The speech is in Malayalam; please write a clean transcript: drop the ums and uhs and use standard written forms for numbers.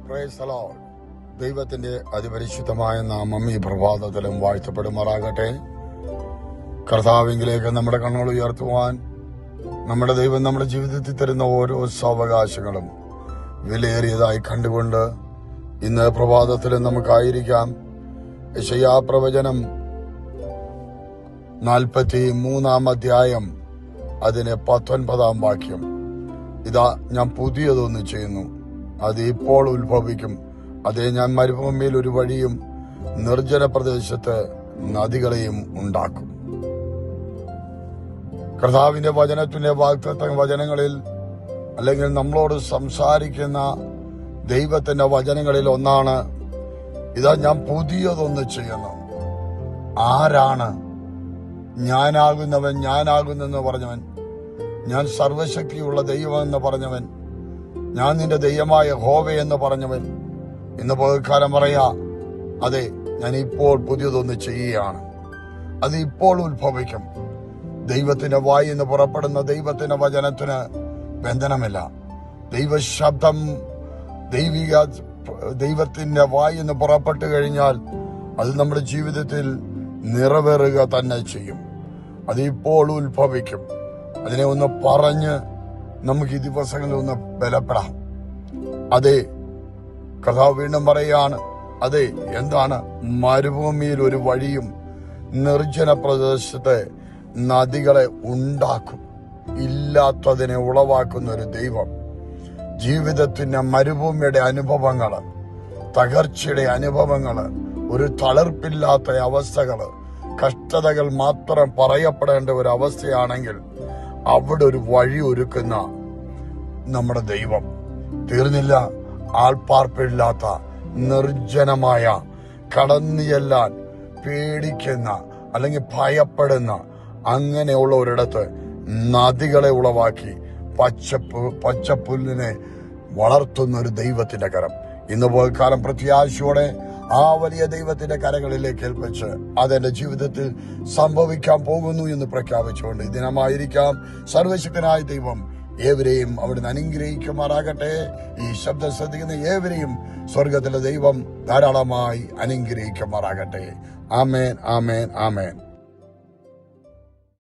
Praise the Lord. ദൈവത്തിന്റെ അതിപരിശുദ്ധമായ നാമം ഈ പ്രഭാതത്തിലും വാഴ്ത്തപ്പെടുമാറാകട്ടെ. കർത്താവിങ്കിലേക്ക് നമ്മുടെ കണ്ണുകൾ ഉയർത്തുവാൻ നമ്മുടെ ദൈവം നമ്മുടെ ജീവിതത്തിൽ തരുന്ന ഓരോ സാവകാശങ്ങളും വിലയേറിയതായി കണ്ടുകൊണ്ട് ഇന്ന് പ്രഭാതത്തിൽ നമുക്കായിരിക്കാം. യെശയ്യാ പ്രവചനം 43 അധ്യായം അതിന് 19 വാക്യം. ഇതാ ഞാൻ പുതിയതൊന്ന് ചെയ്യുന്നു, അത് ഇപ്പോൾ ഉത്ഭവിക്കും. അതേ, ഞാൻ മരുഭൂമിയിൽ ഒരു വഴിയും നിർജ്ജന പ്രദേശത്ത് നദികളെയും ഉണ്ടാക്കും. കർത്താവിന്റെ വചനത്തിന്റെ വാഗ്ദത്ത വചനങ്ങളിൽ അല്ലെങ്കിൽ നമ്മളോട് സംസാരിക്കുന്ന ദൈവത്തിന്റെ വചനങ്ങളിൽ ഒന്നാണ്, ഇതാ ഞാൻ പുതിയതൊന്ന് ചെയ്യുന്നു. ആരാണ് ഞാനാകുന്നെന്ന് പറഞ്ഞവൻ? ഞാൻ സർവശക്തിയുള്ള ദൈവമെന്ന് പറഞ്ഞവൻ, ഞാൻ നിന്റെ ദൈവമായ യഹോവ എന്ന് പറഞ്ഞവൻ ഇന്ന് പകൽക്കാലം പറയാ, അതെ, ഞാൻ ഇപ്പോൾ പുതിയതൊന്ന് ചെയ്യുകയാണ്. അത് ഇപ്പോൾ ഉത്ഭവിക്കും. ദൈവത്തിന്റെ വായിൽ നിന്ന് പുറപ്പെടുന്ന ദൈവത്തിന്റെ വചനത്തിന് ബന്ധനമില്ല. ദൈവശബ്ദം ദൈവത്തിന്റെ വായിൽ നിന്ന് പുറപ്പെട്ടു കഴിഞ്ഞാൽ അത് നമ്മുടെ ജീവിതത്തിൽ നിറവേറുക തന്നെ ചെയ്യും. അത് ഇപ്പോൾ ഉത്ഭവിക്കും. അതിനെ ഒന്ന് പറഞ്ഞ് നമുക്ക് ഈ ദിവസങ്ങളിൽ ഒന്ന് ബലപ്പെടാം. അതെ, കർത്താവ് വീണ്ടും പറയാണ്, അതെ, എന്താണ്? മരുഭൂമിയിൽ ഒരു വഴിയും നിർജ്ജന പ്രദേശത്തെ നദികളെ ഉണ്ടാക്കും. ഇല്ലാത്തതിനെ ഉളവാക്കുന്ന ഒരു ദൈവം. ജീവിതത്തിന്റെ മരുഭൂമിയുടെ അനുഭവങ്ങള്, തകർച്ചയുടെ അനുഭവങ്ങള്, ഒരു തളർപ്പില്ലാത്ത അവസ്ഥകള്, കഷ്ടതകൾ മാത്രം പറയപ്പെടേണ്ട ഒരു അവസ്ഥയാണെങ്കിൽ അവിടെ ഒരു വഴി ഒരുക്കുന്ന നമ്മുടെ ദൈവം. തീർന്നില്ല, ആൾപ്പാർപ്പില്ലാത്ത നിർജ്ജനമായ, കടന്നു ചെല്ലാൻ പേടിക്കുന്ന അല്ലെങ്കിൽ ഭയപ്പെടുന്ന അങ്ങനെയുള്ള ഒരിടത്ത് നദികളെ ഉളവാക്കി പച്ചപ്പുല്ലിനെ വളർത്തുന്ന ഒരു ദൈവത്തിന്റെ കരം. ഇന്ന് പോൽക്കാലം പ്രത്യാശയോടെ ആ വലിയ ദൈവത്തിന്റെ കരങ്ങളിലേക്ക് ഏൽപ്പിച്ച് അതെന്റെ ജീവിതത്തിൽ സംഭവിക്കാൻ പോകുന്നു എന്ന് പ്രഖ്യാപിച്ചുകൊണ്ട് ഈ ദിനമായിരിക്കാം സർവശക്തനായ ദൈവം ഏവരെയും അവിടുന്ന് അനുഗ്രഹിക്കുമാറാകട്ടെ. ഈ ശബ്ദം ശ്രദ്ധിക്കുന്ന ഏവരെയും സ്വർഗത്തിലെ ദൈവം ധാരാളമായി അനുഗ്രഹിക്കുമാറാകട്ടെ. ആമേൻ, ആമേൻ, ആമേൻ.